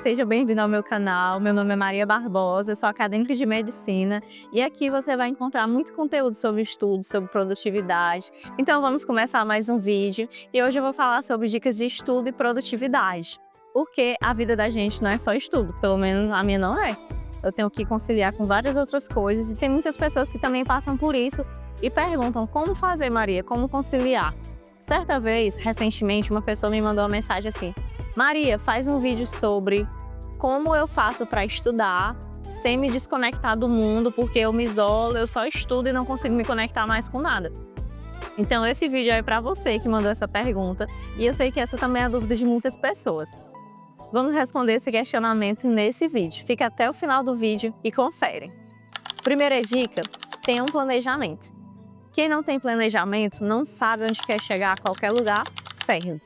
Seja bem-vindo ao meu canal. Meu nome é Maria Barbosa, eu sou acadêmica de medicina e aqui você vai encontrar muito conteúdo sobre estudo, sobre produtividade. Então vamos começar mais um vídeo e hoje eu vou falar sobre dicas de estudo e produtividade. Porque a vida da gente não é só estudo, pelo menos a minha não é. Eu tenho que conciliar com várias outras coisas e tem muitas pessoas que também passam por isso e perguntam como fazer, Maria, como conciliar. Certa vez, recentemente, uma pessoa me mandou uma mensagem assim: Maria, faz um vídeo sobre como eu faço para estudar sem me desconectar do mundo, porque eu me isolo, eu só estudo e não consigo me conectar mais com nada. Então esse vídeo é para você que mandou essa pergunta e eu sei que essa também é a dúvida de muitas pessoas. Vamos responder esse questionamento nesse vídeo. Fica até o final do vídeo e confere. Primeira dica: tenha um planejamento. Quem não tem planejamento não sabe onde quer chegar a qualquer lugar, certo?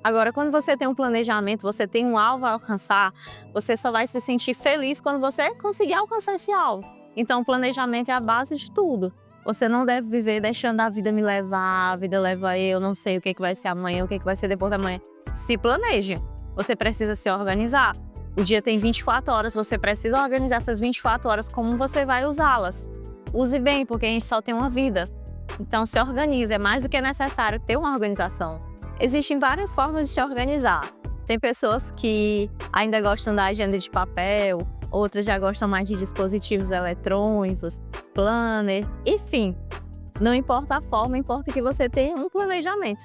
Agora, quando você tem um planejamento, você tem um alvo a alcançar, você só vai se sentir feliz quando você conseguir alcançar esse alvo. Então, o planejamento é a base de tudo. Você não deve viver deixando a vida me levar, a vida leva eu, não sei o que vai ser amanhã, o que vai ser depois da manhã. Se planeje. Você precisa se organizar. O dia tem 24 horas, você precisa organizar essas 24 horas como você vai usá-las. Use bem, porque a gente só tem uma vida. Então, se organize. É mais do que necessário ter uma organização. Existem várias formas de se organizar. Tem pessoas que ainda gostam da agenda de papel, outras já gostam mais de dispositivos eletrônicos, planner, enfim. Não importa a forma, importa que você tenha um planejamento.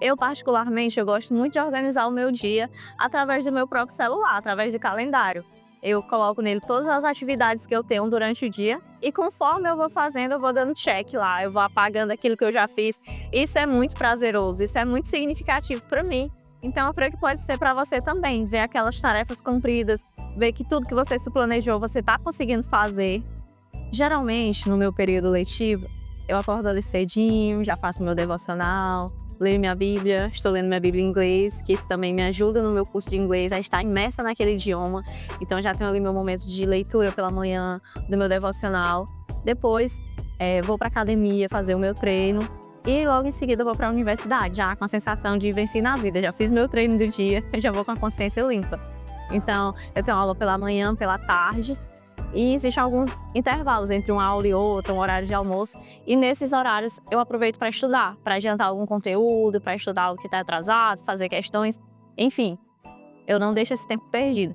Eu, particularmente, eu gosto muito de organizar o meu dia através do meu próprio celular, através do calendário. Eu coloco nele todas as atividades que eu tenho durante o dia e conforme eu vou fazendo, eu vou dando check lá, eu vou apagando aquilo que eu já fiz. Isso é muito prazeroso, isso é muito significativo para mim. Então eu creio que pode ser para você também, ver aquelas tarefas cumpridas, ver que tudo que você se planejou, você está conseguindo fazer. Geralmente, no meu período letivo, eu acordo ali cedinho, já faço meu devocional, leio minha Bíblia, estou lendo minha Bíblia em inglês, que isso também me ajuda no meu curso de inglês a estar imersa naquele idioma. Então já tenho ali meu momento de leitura pela manhã, do meu devocional. Depois vou para academia fazer o meu treino e logo em seguida vou para a universidade, já com a sensação de vencer na vida. Já fiz meu treino do dia, eu já vou com a consciência limpa. Então eu tenho aula pela manhã, pela tarde. E existem alguns intervalos entre uma aula e outra, um horário de almoço. E nesses horários eu aproveito para estudar, para adiantar algum conteúdo, para estudar algo que está atrasado, fazer questões. Enfim, eu não deixo esse tempo perdido.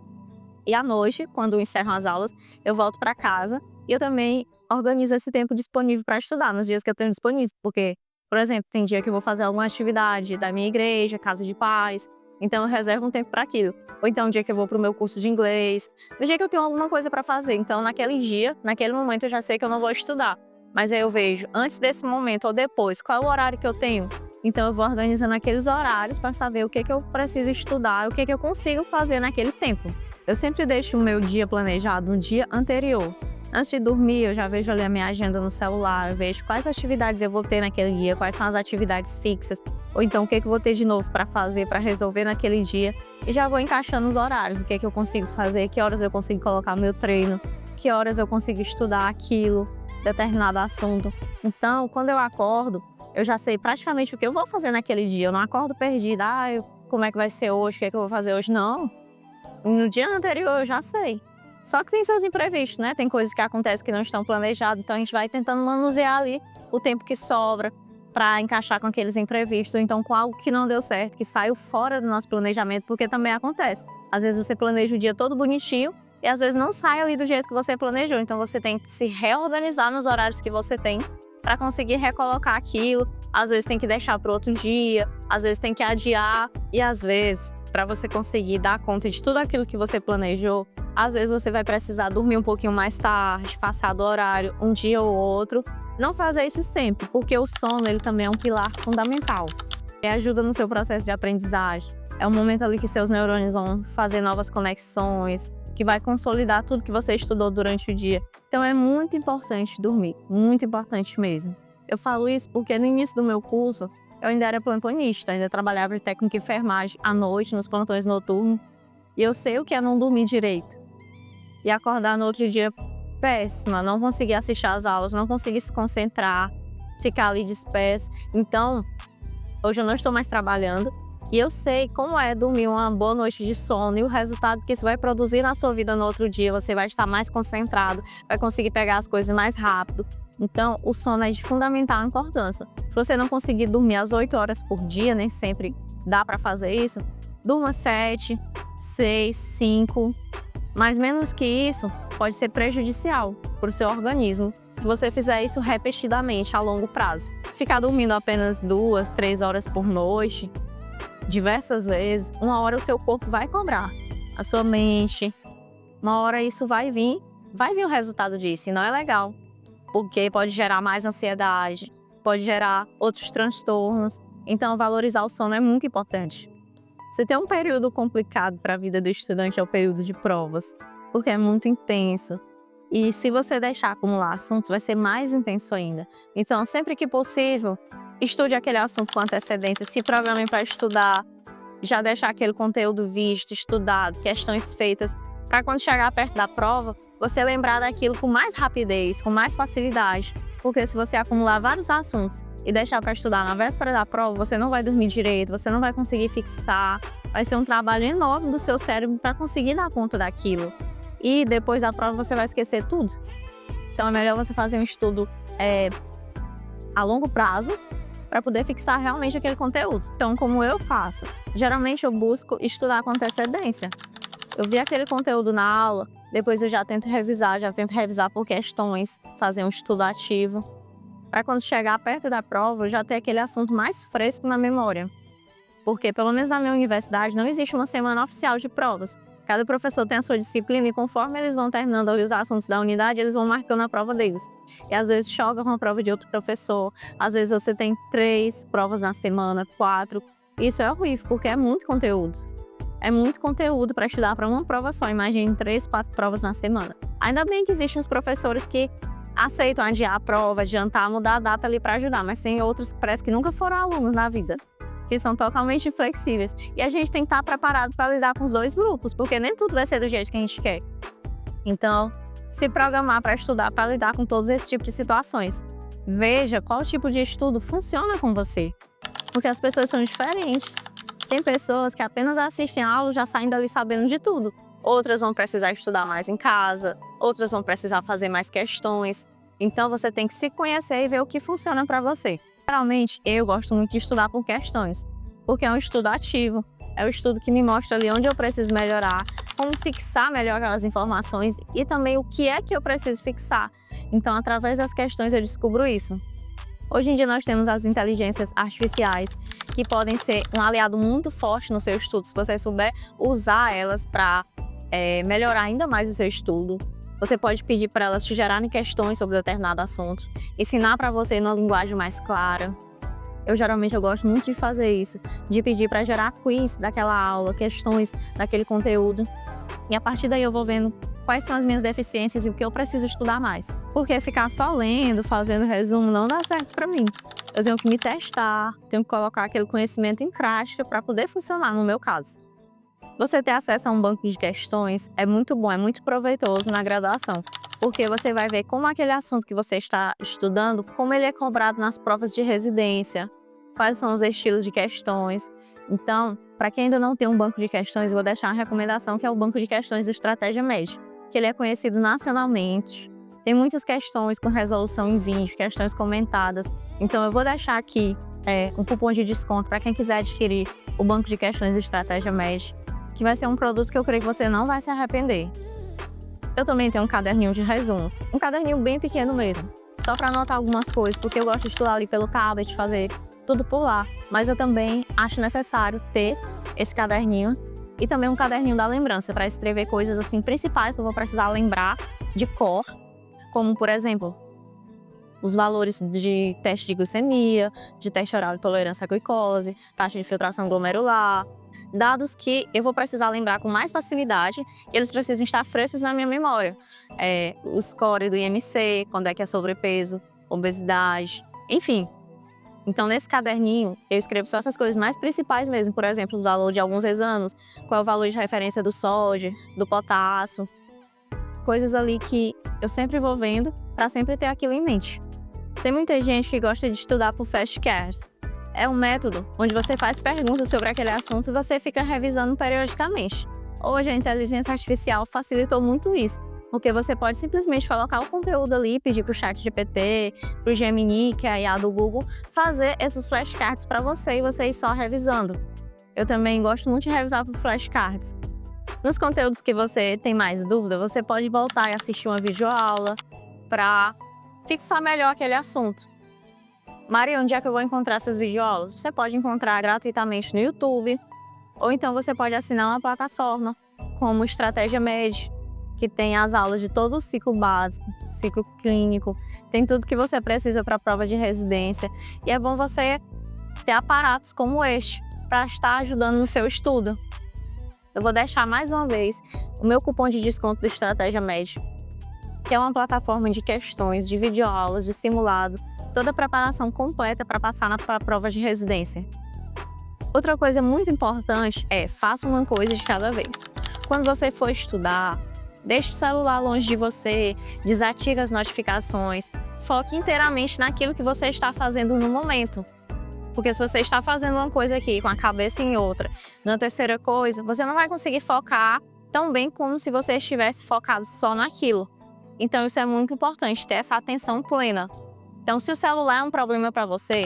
E à noite, quando encerram as aulas, eu volto para casa e eu também organizo esse tempo disponível para estudar, nos dias que eu tenho disponível. Porque, por exemplo, tem dia que eu vou fazer alguma atividade da minha igreja, casa de paz. Então eu reservo um tempo para aquilo. Ou então um dia que eu vou para o meu curso de inglês, no dia que eu tenho alguma coisa para fazer. Então naquele dia, naquele momento eu já sei que eu não vou estudar. Mas aí eu vejo, antes desse momento ou depois, qual é o horário que eu tenho. Então eu vou organizando aqueles horários para saber o que eu preciso estudar, o que eu consigo fazer naquele tempo. Eu sempre deixo o meu dia planejado no dia anterior. Antes de dormir, eu já vejo ali a minha agenda no celular, eu vejo quais atividades eu vou ter naquele dia, quais são as atividades fixas, ou então o que eu vou ter de novo para fazer, para resolver naquele dia, e já vou encaixando os horários, o que eu consigo fazer, que horas eu consigo colocar meu treino, que horas eu consigo estudar aquilo, determinado assunto. Então, quando eu acordo, eu já sei praticamente o que eu vou fazer naquele dia, eu não acordo perdida, como é que vai ser hoje, o que eu vou fazer hoje, não. No dia anterior eu já sei. Só que tem seus imprevistos, né? Tem coisas que acontecem que não estão planejadas, então a gente vai tentando manusear ali o tempo que sobra para encaixar com aqueles imprevistos, ou então com algo que não deu certo, que saiu fora do nosso planejamento, porque também acontece. Às vezes você planeja o dia todo bonitinho e às vezes não sai ali do jeito que você planejou, então você tem que se reorganizar nos horários que você tem para conseguir recolocar aquilo. Às vezes tem que deixar para outro dia, às vezes tem que adiar e às vezes, para você conseguir dar conta de tudo aquilo que você planejou, às vezes você vai precisar dormir um pouquinho mais tarde, passar do horário um dia ou outro. Não fazer isso sempre, porque o sono ele também é um pilar fundamental. Ele ajuda no seu processo de aprendizagem. É um momento ali que seus neurônios vão fazer novas conexões, que vai consolidar tudo que você estudou durante o dia. Então é muito importante dormir, muito importante mesmo. Eu falo isso porque no início do meu curso, eu ainda era plantonista, ainda trabalhava de técnico de enfermagem à noite, nos plantões noturnos. E eu sei o que é não dormir direito. E acordar no outro dia péssima, não conseguir assistir às aulas, não conseguir se concentrar, ficar ali disperso. Então, hoje eu não estou mais trabalhando, E eu sei como é dormir uma boa noite de sono e o resultado que isso vai produzir na sua vida no outro dia. Você vai estar mais concentrado, vai conseguir pegar as coisas mais rápido. Então, o sono é de fundamental importância. Se você não conseguir dormir às 8 horas por dia, nem sempre dá para fazer isso, durma 7, 6, 5. Mas menos que isso, pode ser prejudicial para o seu organismo se você fizer isso repetidamente a longo prazo. Ficar dormindo apenas 2, 3 horas por noite, diversas vezes, uma hora o seu corpo vai cobrar. A sua mente, uma hora isso vai vir o resultado disso, e não é legal. Porque pode gerar mais ansiedade, pode gerar outros transtornos. Então, valorizar o sono é muito importante. Se tem um período complicado para a vida do estudante, é o período de provas, porque é muito intenso. E se você deixar acumular assuntos, vai ser mais intenso ainda. Então, sempre que possível, estude aquele assunto com antecedência, se programe para estudar, já deixar aquele conteúdo visto, estudado, questões feitas, para quando chegar perto da prova, você lembrar daquilo com mais rapidez, com mais facilidade. Porque se você acumular vários assuntos e deixar para estudar na véspera da prova, você não vai dormir direito, você não vai conseguir fixar, vai ser um trabalho enorme do seu cérebro para conseguir dar conta daquilo. E depois da prova você vai esquecer tudo. Então é melhor você fazer um estudo a longo prazo para poder fixar realmente aquele conteúdo. Então, como eu faço? Geralmente eu busco estudar com antecedência. Eu vi aquele conteúdo na aula, depois eu já tento revisar por questões, fazer um estudo ativo. Para quando chegar perto da prova, eu já ter aquele assunto mais fresco na memória. Porque, pelo menos na minha universidade, não existe uma semana oficial de provas. Cada professor tem a sua disciplina e conforme eles vão terminando os assuntos da unidade, eles vão marcando a prova deles. E às vezes choca com a prova de outro professor, às vezes você tem 3 provas na semana, 4. Isso é horrível, porque é muito conteúdo. É muito conteúdo para estudar para uma prova só. Imagine 3, 4 provas na semana. Ainda bem que existem os professores que aceitam adiar a prova, adiantar, mudar a data ali para ajudar, mas tem outros que parece que nunca foram alunos na vida, que são totalmente flexíveis. E a gente tem que estar preparado para lidar com os dois grupos, porque nem tudo vai ser do jeito que a gente quer. Então, se programar para estudar, para lidar com todos esses tipos de situações. Veja qual tipo de estudo funciona com você, porque as pessoas são diferentes. Tem pessoas que apenas assistem a aula e já saem dali sabendo de tudo. Outras vão precisar estudar mais em casa, outras vão precisar fazer mais questões. Então, você tem que se conhecer e ver o que funciona para você. Geralmente, eu gosto muito de estudar por questões, porque é um estudo ativo, é um estudo que me mostra ali onde eu preciso melhorar, como fixar melhor aquelas informações e também o que é que eu preciso fixar. Então, através das questões, eu descubro isso. Hoje em dia, nós temos as inteligências artificiais, que podem ser um aliado muito forte no seu estudo, se você souber usar elas para melhorar ainda mais o seu estudo. Você pode pedir para elas te gerarem questões sobre determinado assunto, ensinar para você numa linguagem mais clara. Eu gosto muito de fazer isso, de pedir para gerar quiz daquela aula, questões daquele conteúdo. E a partir daí eu vou vendo quais são as minhas deficiências e o que eu preciso estudar mais. Porque ficar só lendo, fazendo resumo, não dá certo para mim. Eu tenho que me testar, tenho que colocar aquele conhecimento em prática para poder funcionar no meu caso. Você ter acesso a um banco de questões é muito bom, é muito proveitoso na graduação, porque você vai ver como aquele assunto que você está estudando, como ele é cobrado nas provas de residência, quais são os estilos de questões. Então, para quem ainda não tem um banco de questões, eu vou deixar uma recomendação que é o Banco de Questões do Estratégia Med, que ele é conhecido nacionalmente. Tem muitas questões com resolução em vídeo, questões comentadas. Então, eu vou deixar aqui um cupom de desconto para quem quiser adquirir o Banco de Questões do Estratégia Med, que vai ser um produto que eu creio que você não vai se arrepender. Eu também tenho um caderninho de resumo, um caderninho bem pequeno mesmo, só para anotar algumas coisas, porque eu gosto de estudar ali pelo tablet, fazer tudo por lá. Mas eu também acho necessário ter esse caderninho e também um caderninho da lembrança, para escrever coisas assim principais que eu vou precisar lembrar de cor, como, por exemplo, os valores de teste de glicemia, de teste oral de tolerância à glicose, taxa de filtração glomerular, dados que eu vou precisar lembrar com mais facilidade e eles precisam estar frescos na minha memória. O score do IMC, quando é que é sobrepeso, obesidade, enfim. Então, nesse caderninho, eu escrevo só essas coisas mais principais mesmo. Por exemplo, o valor de alguns exames, qual é o valor de referência do sódio, do potássio. Coisas ali que eu sempre vou vendo para sempre ter aquilo em mente. Tem muita gente que gosta de estudar por flashcards. É um método onde você faz perguntas sobre aquele assunto e você fica revisando periodicamente. Hoje a inteligência artificial facilitou muito isso, porque você pode simplesmente colocar o conteúdo ali, pedir para o ChatGPT, para o Gemini, que é a IA do Google, fazer esses flashcards para você e você ir só revisando. Eu também gosto muito de revisar por flashcards. Nos conteúdos que você tem mais dúvida, você pode voltar e assistir uma videoaula para fixar melhor aquele assunto. Maria, onde é que eu vou encontrar essas videoaulas? Você pode encontrar gratuitamente no YouTube, ou então você pode assinar uma plataforma, como Estratégia Med, que tem as aulas de todo o ciclo básico, ciclo clínico, tem tudo que você precisa para a prova de residência. E é bom você ter aparatos como este, para estar ajudando no seu estudo. Eu vou deixar mais uma vez o meu cupom de desconto do Estratégia Med, que é uma plataforma de questões, de videoaulas, de simulado, toda a preparação completa para passar na prova de residência. Outra coisa muito importante é faça uma coisa de cada vez. Quando você for estudar, deixe o celular longe de você, desative as notificações, foque inteiramente naquilo que você está fazendo no momento. Porque se você está fazendo uma coisa aqui com a cabeça em outra, na terceira coisa, você não vai conseguir focar tão bem como se você estivesse focado só naquilo. Então isso é muito importante, ter essa atenção plena. Então se o celular é um problema para você,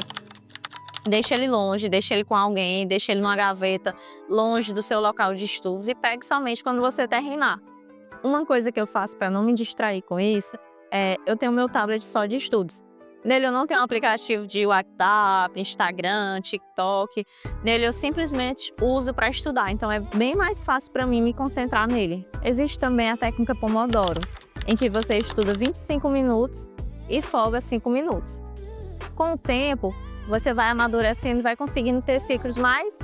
deixa ele longe, deixa ele com alguém, deixa ele numa gaveta, longe do seu local de estudos e pegue somente quando você terminar. Uma coisa que eu faço para não me distrair com isso é, eu tenho meu tablet só de estudos. Nele eu não tenho um aplicativo de WhatsApp, Instagram, TikTok. Nele eu simplesmente uso para estudar, então é bem mais fácil para mim me concentrar nele. Existe também a técnica Pomodoro, em que você estuda 25 minutos e folga 5 minutos. Com o tempo, você vai amadurecendo e vai conseguindo ter ciclos mais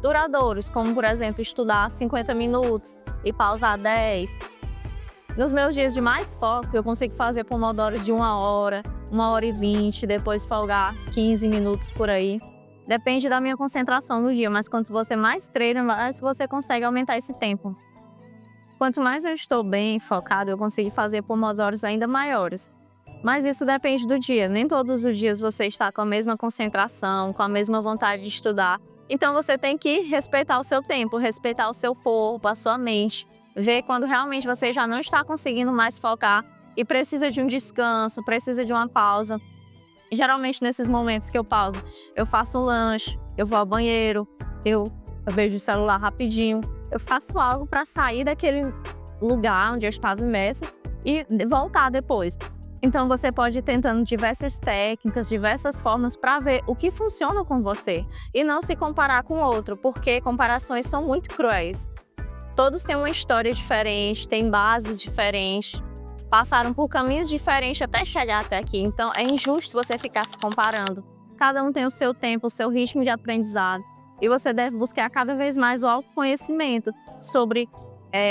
duradouros, como, por exemplo, estudar 50 minutos e pausar 10. Nos meus dias de mais foco, eu consigo fazer pomodoros de 1 hora, 1h20, depois folgar 15 minutos por aí. Depende da minha concentração no dia, mas quanto você mais treina, mais você consegue aumentar esse tempo. Quanto mais eu estou bem focado, eu consigo fazer pomodoros ainda maiores. Mas isso depende do dia. Nem todos os dias você está com a mesma concentração, com a mesma vontade de estudar. Então você tem que respeitar o seu tempo, respeitar o seu corpo, a sua mente. Ver quando realmente você já não está conseguindo mais focar e precisa de um descanso, precisa de uma pausa. E geralmente nesses momentos que eu pauso, eu faço um lanche, eu vou ao banheiro, eu vejo o celular rapidinho. Eu faço algo para sair daquele lugar onde eu estava imersa e voltar depois. Então você pode ir tentando diversas técnicas, diversas formas para ver o que funciona com você e não se comparar com o outro, porque comparações são muito cruéis. Todos têm uma história diferente, têm bases diferentes, passaram por caminhos diferentes até chegar até aqui, então é injusto você ficar se comparando. Cada um tem o seu tempo, o seu ritmo de aprendizado e você deve buscar cada vez mais o autoconhecimento sobre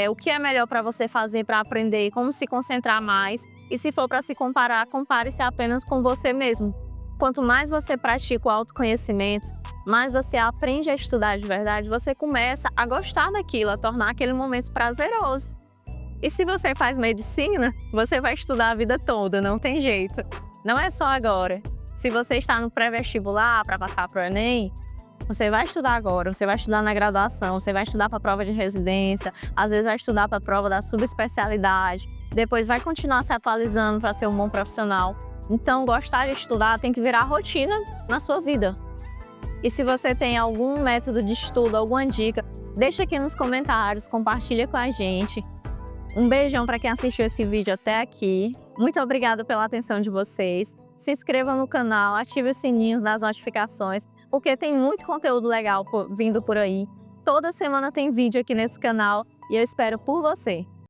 o que é melhor para você fazer para aprender, como se concentrar mais. E se for para se comparar, compare-se apenas com você mesmo. Quanto mais você pratica o autoconhecimento, mais você aprende a estudar de verdade, você começa a gostar daquilo, a tornar aquele momento prazeroso. E se você faz medicina, você vai estudar a vida toda, não tem jeito. Não é só agora. Se você está no pré-vestibular para passar para o Enem, você vai estudar agora, você vai estudar na graduação, você vai estudar para a prova de residência, às vezes vai estudar para a prova da subespecialidade, depois vai continuar se atualizando para ser um bom profissional. Então, gostar de estudar tem que virar rotina na sua vida. E se você tem algum método de estudo, alguma dica, deixa aqui nos comentários, compartilha com a gente. Um beijão para quem assistiu esse vídeo até aqui. Muito obrigada pela atenção de vocês. Se inscreva no canal, ative os sininhos das notificações, porque tem muito conteúdo legal vindo por aí. Toda semana tem vídeo aqui nesse canal e eu espero por você.